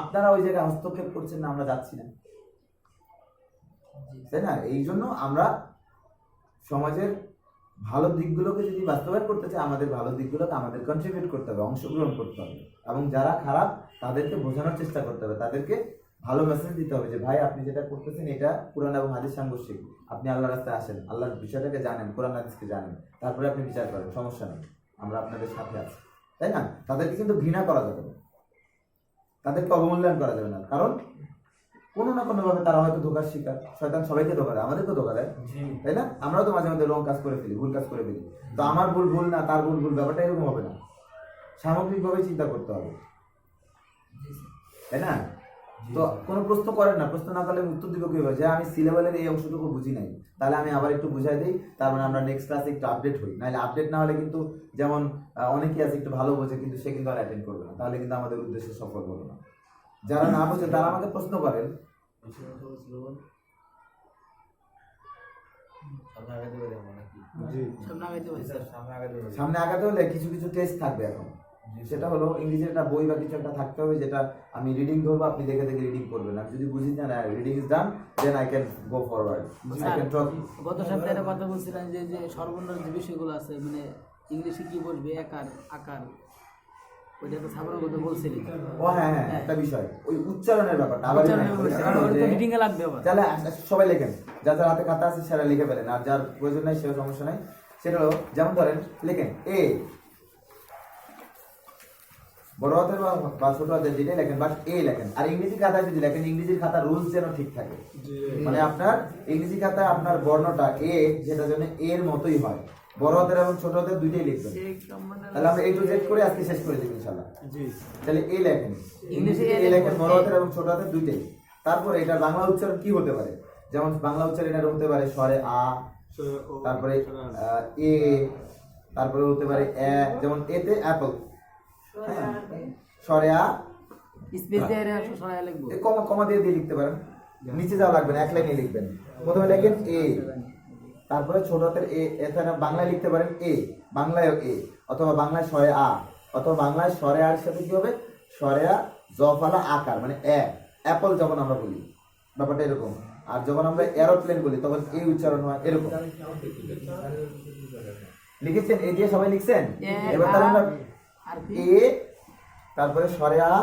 আপনারা ওই জায়গায় হস্তক্ষেপ করছেন না, আমরা যাচ্ছি না, তাই না? এই জন্য আমরা সমাজের ভালো দিকগুলোকে যদি বাস্তবায়ন করতে চাই, আমাদের ভালো দিকগুলোকে আমাদের কন্ট্রিবিউট করতে হবে, অংশগ্রহণ করতে হবে, এবং যারা খারাপ তাদেরকে বোঝানোর চেষ্টা করতে হবে, তাদেরকে ভালো মেসেজ দিতে হবে যে ভাই আপনি যেটা করতেছেন এটা কোরআন এবং হাদিস সাংঘর্ষিক, আপনি আল্লাহর রাস্তায় আসেন, আল্লাহর বিষয়টাকে জানেন, কোরআন হাদিসকে জানেন, তারপরে আপনি বিচার করেন, সমস্যা নেই, আমরা আপনাদের সাথে আছি, তাই না? তাদেরকে কিন্তু ঘৃণা করা যাবে না, তাদেরকে অবমূল্যায়ন করা যাবে না, কারণ কোনো না কোনো ভাবে তারা হয়তো ধোকার শিকার। শয়তান সবাইকে ধোকা দেয়, আমাদেরকে ধোকা দেয়, তাই না? আমরাও তো মাঝে মাঝে রং কাজ করে ফেলি, ভুল কাজ করে ফেলি। তো আমার ভুল ভুল না, তার ভুল ভুল, ব্যাপারটা এরকম হবে না। সামগ্রিকভাবে চিন্তা করতে হবে, তাই না? তো কোনো প্রশ্ন করেন না, প্রশ্ন না করলে উত্তর দিব কিভাবে যে আমি সি লেভেলের এই অংশটুকু বুঝি নাই, তাহলে আমি আবার একটু বুঝাই দিই, তারপরে আমরা নেক্সট ক্লাসে একটু আপডেট হই। নাহলে আপডেট না হলে কিন্তু যেমন অনেকেই আছে একটু ভালো বোঝে কিন্তু সে কিন্তু আর অ্যাটেন্ড করবে না, তাহলে কিন্তু আমাদের উদ্দেশ্য সফল হবে না। যারা না বোঝে তারা আমাকে প্রশ্ন করেন। সামনে আগাতে হলে কিছু কিছু টেস্ট থাকবে এখন, সেটা হলো ইংরেজির একটা বই বা কিছু একটা থাকতে হবে, যেটা আমি রিডিং ধরবো, আপনি দেখে দেখে রিডিং করবেন। আর যদি বুঝি না reading is done, then I can go forward, I can talk. গত সপ্তাহে কথা বলছিলেন যে যে সর্বনিম্ন যে বিষয়গুলো আছে, মানে ইংলিশে কি বলবে, আকার আকার, ওইটা তো সাধারণ কথা বলছিলেন। ও হ্যাঁ হ্যাঁ, একটা বিষয় ওই উচ্চারণের ব্যাপারটা আবার রিডিং এ লাগবে আবার। তাহলে সবাই লেখেন, যার যার হাতে খাতা আছে সেটা লিখে ফেলেন, আর যার প্রয়োজন নাই সেটা সমস্যা নাই। সেটা হলো যেমন ধরেন লেখেন এ, বড় হাতের বা ছোট হাতের যেটাই লেখেন, বাট এ লেখেন। আর ইংরেজি খাতায় যদি লেখেন, ইংরেজির খাতা রুলস যেন ঠিক থাকে, মানে আপনার ইংরেজি খাতায় আপনার বর্ণটা এ যেটা যেন এর মতোই হয়, বড় হাতের এবং ছোট হাতের দুইটাই লিখবেন। তাহলে আমরা এ টু জেড করে আজকে শেষ করে দেব ইনশাআল্লাহ। তাহলে এ লেখেন, ইংরেজি এ লেখেন, বড় হাতের এবং ছোট হাতের দুইটাই। তারপরে এটা বাংলা উচ্চারণ কি হতে পারে, যেমন বাংলা উচ্চারণ এটা হতে পারে স্বরে আ, তারপরে এ, তারপরে হতে পারে এ, যেমন এতে অ্যাপল, হ্যাঁ, স্বরে আ, স্পেস দিয়ে সরাই লিখবো, কমা কমা দিয়ে দিয়ে লিখতে পারেন, নিচে যাওয়া লাগবে না, এক লাইনে লিখবেন। প্রথমে লেখেন এ, তারপরে ছোট হাতের এ, এখানে বাংলায় লিখতে পারেন এ, বাংলায় এ, অথবা বাংলায় স্বরে আ, অথবা বাংলায় স্বরে আর সাথে কি হবে, স্বরে আ জফালা আকার, মানে এ, অ্যাপল যখন আমরা বলি ব্যাপারটা এরকম। আর যখন আমরা এরোপ্লেন বলি তখন এই উচ্চারণ হয় এরকম। লিখেছেন এ দিয়ে সবাই লিখছেন? এবার তাহলে আমরা এ, তারপরে স্বরে আ,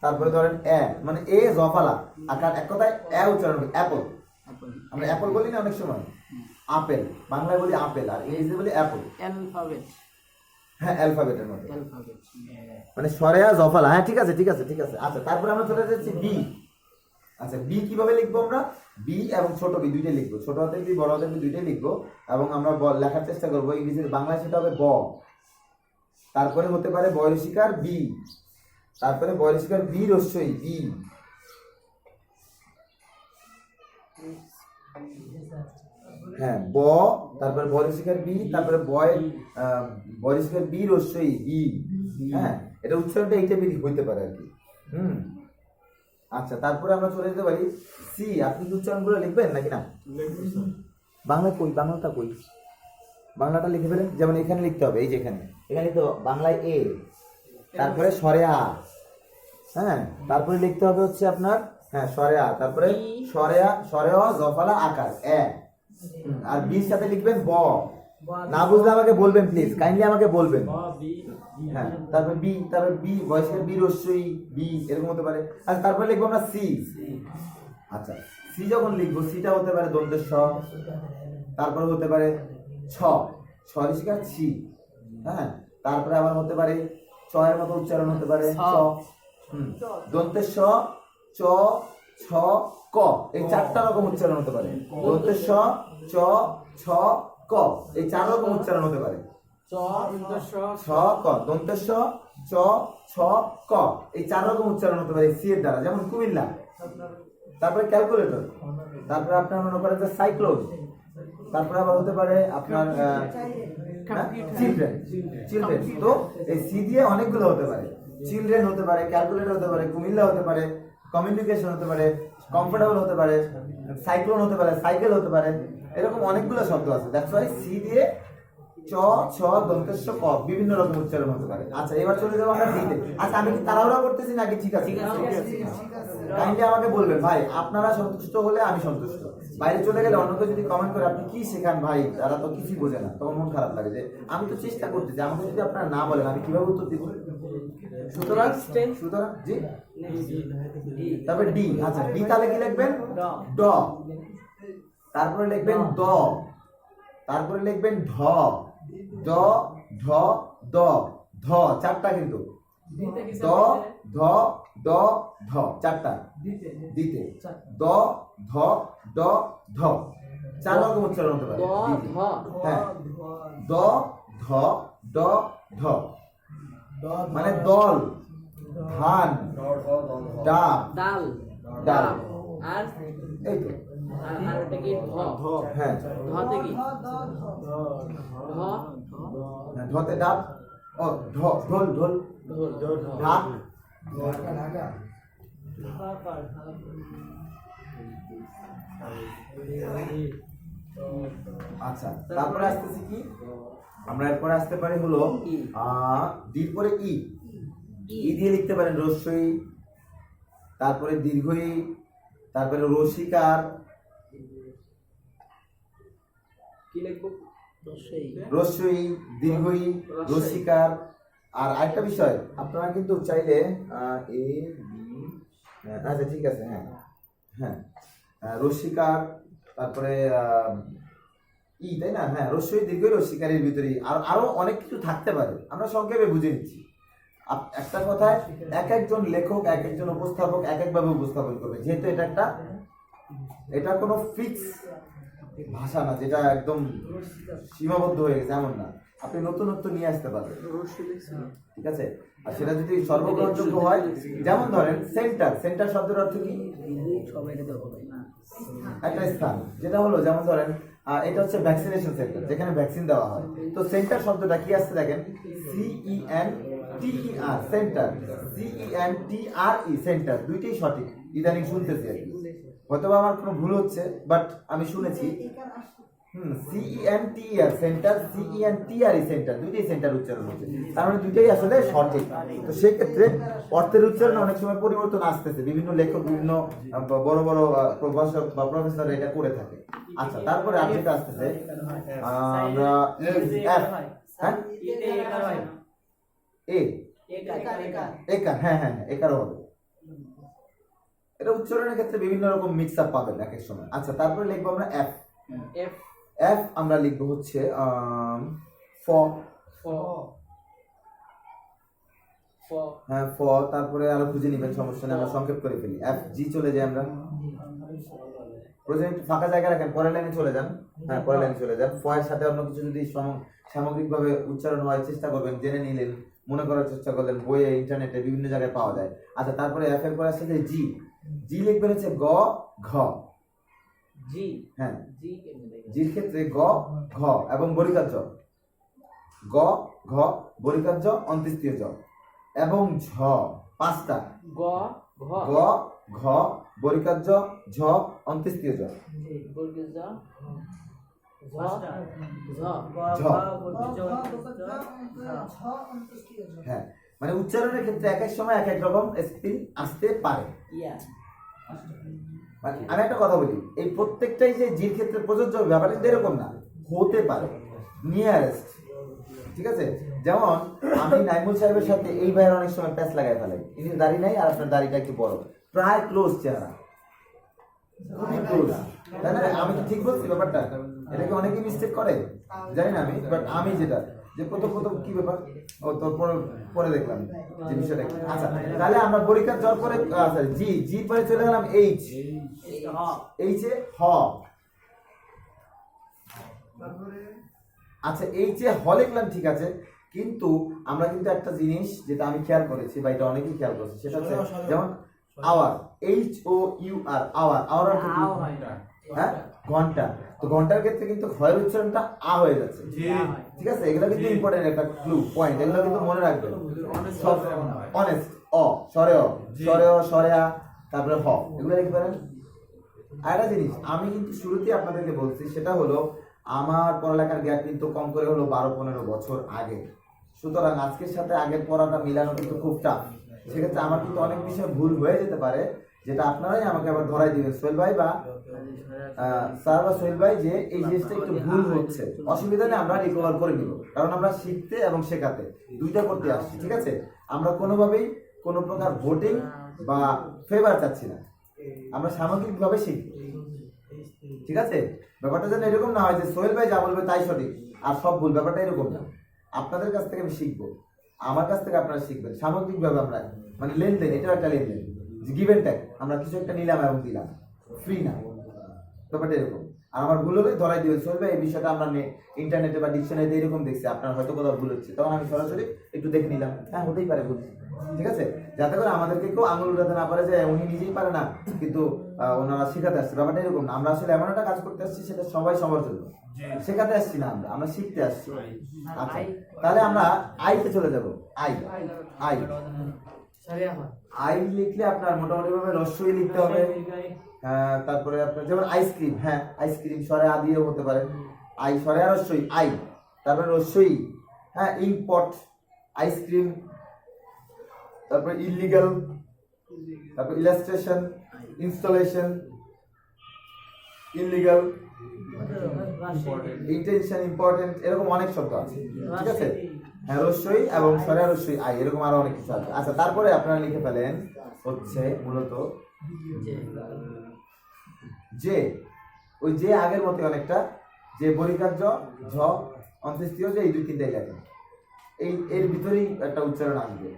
তারপরে ধরেন এ, মানে এ জফালা আকার, এক কথায় এ উচ্চারণ হবে অ্যাপল। আমরা অ্যাপল বলি না অনেক সময়, আপেল বাংলায় বলি আপেল, আর ইংরেজিতে বলি অ্যাপল, অ্যালফাবেট। হ্যাঁ অ্যালফাবেটের মতো, অ্যালফাবেট মানে স্বরে আ জফালা। হ্যাঁ ঠিক আছে ঠিক আছে ঠিক আছে। আচ্ছা তারপরে আমরা চলে যাচ্ছি বি। আচ্ছা বি কিভাবে লিখবো আমরা? বি এবং ছোট বি দুইটাই লিখবো, ছোট হাতের বি বড় হাতের বি দুইটাই লিখবো, এবং আমরা লেখার চেষ্টা করবো। ইংরেজির বাংলায় সেটা হবে ব, তারপরে হতে পারে বয়সিকার বি, তারপরে বয়সিকার বি রস্যই বি, হ্যাঁ ব, তারপরে বয়সিকার বি, তারপরে বয়সিকার বি রস্যই বি, হ্যাঁ এটা উচ্চারণটা এইটা বেরিয়ে হইতে পারে আর কি। আচ্ছা তারপরে আমরা চলে যেতে পারি সি। আপনি কি উচ্চারণগুলো লিখবেন নাকি না? বাংলা কই, বাংলাটা কই? বাংলাটা লিখে ফেলেন, যেমন এখানে লিখতে হবে, এই যে এখানে লিখতে হবে বাংলায় এ, তারপরে স্বরে আ, হ্যাঁ, তারপরে লিখতে হবে হচ্ছে আপনার হ্যাঁ স্বরে আ, তারপরে স্বরে অ জফলা আকার এ, আর বির সাথে লিখবেন ব। না বুঝলে আমাকে বলবেন প্লিজ, কাইন্ডলি আমাকে বলবেন। হ্যাঁ, তারপরে বি ভয়েসের বি রস্যই বি এরকম হতে পারে। আর তারপরে লিখবো আমরা সি। আচ্ছা, সি যখন লিখবো, সিটা হতে পারে দন্তের স, তারপরে হতে পারে ছ, রিস্কার ছি, হ্যাঁ, তারপরে আবার হতে পারে চ এর মতো উচ্চারণ হতে পারে চ, দন্তের স, চ, ছ, ক, এই 4টা রকম উচ্চারণ হতে পারে। দন্তের স, চ, ছ, ক, এই 4 রকম উচ্চারণ হতে পারে। ছ ক, দন্তের স, চ, ছ, ক, এই 4 রকম উচ্চারণ হতে পারে সি এর দ্বারা, যেমন কুমিল্লা, তারপরে ক্যালকুলেটর, তারপরে আপনার মনে করেন যে সাইক্লোন, তারপরে আবার হতে পারে আপনার চিলড্রেন। তো এই সি দিয়ে অনেকগুলো হতে পারে, চিলড্রেন হতে পারে, ক্যালকুলেটর হতে পারে, কুমিল্লা হতে পারে, কমিউনিকেশন হতে পারে, কমফোর্টেবল হতে পারে, সাইক্লোন হতে পারে, সাইকেল হতে পারে, এরকম অনেকগুলো শব্দ আছে। দ্যাটস ওয়াই সি দিয়ে চ, ছ, দন্তের স, ক বিভিন্ন রকম উচ্চারণ হতে পারে। আচ্ছা, এবার চলে যাবো আমরা ডিতে। আচ্ছা, আমি কি তাড়াহুড়া করতেছি নাকি ঠিক আছে? কাইন্ডলি আমাকে বলবেন ভাই, আপনারা সন্তুষ্ট হলে আমি সন্তুষ্ট। বাইরে চলে গেলে অন্য কেউ যদি কমেন্ট করে আপনি কি শেখান ভাই, তারা তো কিছুই বোঝে না, তখন মন খারাপ লাগে যে আমি তো চেষ্টা করতেছি, আমাকে যদি আপনারা না বলেন আমি কিভাবে উত্তর দিব? সুতরাং জি, তারপরে ডি। আচ্ছা, ডি তাহলে কি লিখবেন? ড, তারপরে লিখবেন দ, তারপরে লিখবেন ঢ, ড, ঢ, দ, ধ, 4টা কিন্তু, দ, ধ, ড, ধ, 4টা। দিতে দ, ধ, ড, ধ, 4 রকম উচ্চারণ হতে পারে। হ্যাঁ, দ, ধ, ড, ধ মানে দল, ধান, ডাব, ডাল, আর এই তো। আর ওটা কি ধ, হ্যাঁ, ধতে কি ধ, ধতে ডাব, ও ঢোল, ঢোল, ঢাক, আচ্ছা, তারপরে আসতেছি কি আমরা, এরপরে আসতে পারি হলো ডির পরে ই। ই দিয়ে লিখতে পারেন রস্যই, তারপরে দীর্ঘই, তারপরে রসিকার, কি লিখবো? রস্যই, দীর্ঘই, রসিকার। আর আরেকটা বিষয়, আপনারা কিন্তু চাইলে এ বি, আচ্ছা ঠিক আছে, হ্যাঁ হ্যাঁ, রসিকার, তারপরে ই, তাই না? হ্যাঁ, রস্যই, দীর্ঘই, রসিকারের ভিতরে আরো অনেক কিছু থাকতে পারে, আমরা সংক্ষেপে বুঝে নিচ্ছি। একটা কথায় এক একজন লেখক, এক একজন উপস্থাপক এক একভাবে উপস্থাপন করবে, যেহেতু এটা কোনো ফিক্স ভাষা না যেটা একদম সীমাবদ্ধ হয়ে গেছে, এমন না, আপনি নতুনত্ব নিয়ে আসতে পারবেন, ঠিক আছে? আর সেটা যদি সর্বগ্রহণযোগ্য হয়, যেমন ধরেন সেন্টার শব্দের অর্থ কি? একটা স্থান, যেটা হলো যেমন ধরেন এটা হচ্ছে ভ্যাকসিনেশন সেন্টার, যেখানে ভ্যাকসিন দেওয়া হয়। তো সেন্টার শব্দটা কি আসছে দেখেন, CENTER, সেন্টার, CENTRE, সেন্টার, দুইটাই সঠিক। ইদানিং শুনতেছি আর কি, হয়তো আমার কোনো ভুল হচ্ছে, বাট আমি শুনেছি CENTER, সেন্টার, CENTRE, সেন্টার, দুইটাই সেন্টার উচ্চারণ হচ্ছে, তার মানে দুইটাই আসলে সঠিক। তো সেই ক্ষেত্রে অর্থের উচ্চারণ অনেক সময় পরিবর্তন আসতেছে, বিভিন্ন লেখক, বিভিন্ন বড় বড় প্রভাষক বা প্রফেসর এটা করে থাকে। আচ্ছা, তারপরে আর যেটা আসতেছে আমরা এফ, হ্যাঁ এ, একার, হ্যাঁ হ্যাঁ একারও হবে। এটা উচ্চারণের ক্ষেত্রে বিভিন্ন রকম মিক্স আপ পাবেন এক এক সময়। আচ্ছা, তারপরে লিখবো আমরা এফ। এফ আমরা লিখবো হচ্ছে ফ, হ্যাঁ ফ, তারপরে আরো খুঁজে নিবেন, সমস্যা নেই, আমরা সংক্ষেপ করে ফেলি। এফ জি চলে যাই আমরা, প্রজেক্ট ফাঁকা জায়গা রাখেন, পরের লাইনে চলে যান। হ্যাঁ, পরের লাইনে চলে যান। ফ এর সাথে অন্য কিছু যদি সামগ্রিকভাবে উচ্চারণ হয়, চেষ্টা করবেন, জেনে নিলেন, মনে করার চেষ্টা করলেন, বইয়ে, ইন্টারনেটে বিভিন্ন জায়গায় পাওয়া যায়। আচ্ছা, তারপরে এফ এর পরে আসছে জি। জি লিখবেন হচ্ছে গ, ঘ। জি, হ্যাঁ, জি জির ক্ষেত্রে গ, ঘ এবং বরিকার জ, গ, ঘ, বরিকার জ, অন্ত্যেষ্টিয় জ এবং ঝ, 5টা, গ, ঘ, গ, ঘ, বরিকার জ, ঝ, অন্ত্যেষ্টিয় জ। হ্যাঁ, মানে উচ্চারণের ক্ষেত্রে এক এক সময় এক এক রকম স্পেলিং আসতে পারে। মানে আমি একটা কথা বলি, এই প্রত্যেকটাই যে জির ক্ষেত্রে প্রযোজ্য হবে ব্যাপারটা কিন্তু এরকম না, হতে পারে নিয়ারেস্ট। ঠিক আছে, যেমন আমি নাইমুল সাহেবের সাথে এই ভাইয়ের অনেক সময় প্যাচ লাগাই ফেলাই, ইনি দাড়ি নাই আর আপনার দাড়িটা একটু বড়, প্রায় ক্লোজ চেহারা, খুবই ক্লোজ, তাই না? আমি কি ঠিক বলছি ব্যাপারটা? এটাকে অনেকেই মিস্টেক করে, জানি না আমি, বাট আমি যেটা যে প্রথম কি ব্যাপার, ও তো পরে দেখলাম যে বিষয়টা কি। আচ্ছা, তাহলে আমরা পরীক্ষার যাওয়ার পরে আচ্ছা জি পরে চলে গেলাম এইচ এ হ। আচ্ছা এইচ এ হ লিখলাম, ঠিক আছে, কিন্তু আমরা কিন্তু একটা জিনিস যেটা আমি খেয়াল করেছি বা এটা অনেকেই খেয়াল করেছে, সেটা হচ্ছে যেমন আওয়ার, HOUR, আওয়ার অর্থ কি? হ্যাঁ, ঘন্টা। তো ঘন্টার ক্ষেত্রে কিন্তু ক্ষয়ের উচ্চারণটা আ হয়ে যাচ্ছে, ঠিক আছে? এগুলো কিন্তু ইম্পর্টেন্ট একটা ক্লু পয়েন্ট, এগুলো কিন্তু মনে রাখবেন। সব অনেস্ট, স্বরে স্বরে আ, তারপরে হ, এগুলো লিখতে পারেন। আর একটা জিনিস আমি কিন্তু শুরুতেই আপনাদেরকে বলছি, সেটা হলো আমার পড়ালেখার গ্যাপ কিন্তু কম করে হলো 12-15 বছর আগে, সুতরাং আজকের সাথে আগের পড়াটা মিলানো কিন্তু খুব টাফ। সেক্ষেত্রে আমার কিন্তু অনেক বিষয় ভুল হয়ে যেতে পারে, যেটা আপনারাই আমাকে আবার ধরাই দিবেন, সোহেল ভাই বা স্যার বা সোহেল ভাই, যে এই জিনিসটা একটু ভুল হচ্ছে, অসুবিধা নেই, আমরা রিকভার করে নিব, কারণ আমরা শিখতে এবং শেখাতে দুইটা করতে আসছি। ঠিক আছে, আমরা কোনোভাবেই কোনো প্রকার ভোটিং বা ফেভার চাচ্ছি না, আমরা সামগ্রিকভাবে শিখব। ঠিক আছে, ব্যাপারটা যেন এরকম না হয় যে সোহেল ভাই যা বলবে তাই সঠিক আর সব ভুল, ব্যাপারটা এরকম না। আপনাদের কাছ থেকে আমি শিখবো, আমার কাছ থেকে আপনারা শিখবেন, সামগ্রিকভাবে আমরা মানে লেনদেন, এটাও একটা লেনদেন, গিভ এন্ড টেক, আমরা কিছু একটা নিলাম এবং দিলাম, ফ্রি না, ব্যাপারটা এরকম। আর আমার ভুল হলে ধরাই দিবেন, সোহেল ভাই এই বিষয়টা আমরা ইন্টারনেটে বা ডিকশনারিতে এরকম দেখছি, আপনার হয়তো কোথাও ভুল হচ্ছে, তখন আমি সরাসরি একটু দেখে নিলাম, হ্যাঁ হতেই পারে ভুল। ঠিক আছে, যাতে করে আমাদেরকে কেউ আঙুল উঠাতে না পারে যে উনি নিজেই পারে না কিন্তু ওনারা শেখাতে আসছে, ব্যাপারটা এরকম না। আমরা আসলে এমন একটা কাজ করতে আসছি, সেটা সবাই সবার জন্য, শেখাতে আসছি না, আমরা শিখতে আসছি। আচ্ছা, তাহলে আমরা আইতে চলে যাব। আই লিখলে আপনার মোটামুটি ভাবে রস্যই লিখতে হবে। তারপরে আপনার যেমন আইসক্রিম, হ্যাঁ আইসক্রিম স্বরে আ দিয়েও হতে পারে, আই স্বরে আর রস্যই আই, তারপরে রস্যই, হ্যাঁ ইম্পোর্ট আইসক্রিম, তারপরে ইলিগাল, তারপর illustration, installation, illegal, intention, important, এরকম অনেক শব্দ আছে। ঠিক আছে, হ্যাঁ রস্যই এবং স্বরে আর রস্যই আই, এরকম আরো অনেক কিছু আছে। আচ্ছা, তারপরে আপনারা লিখে ফেলেন হচ্ছে মূলত যে, ওই যে আগের মতো অনেকটা, যে বরিকার্য ঝ অন্ত্যেষ্টিয়, যে এই 2-3টাই লেখেন, এর ভিতরেই একটা উচ্চারণ আসবে।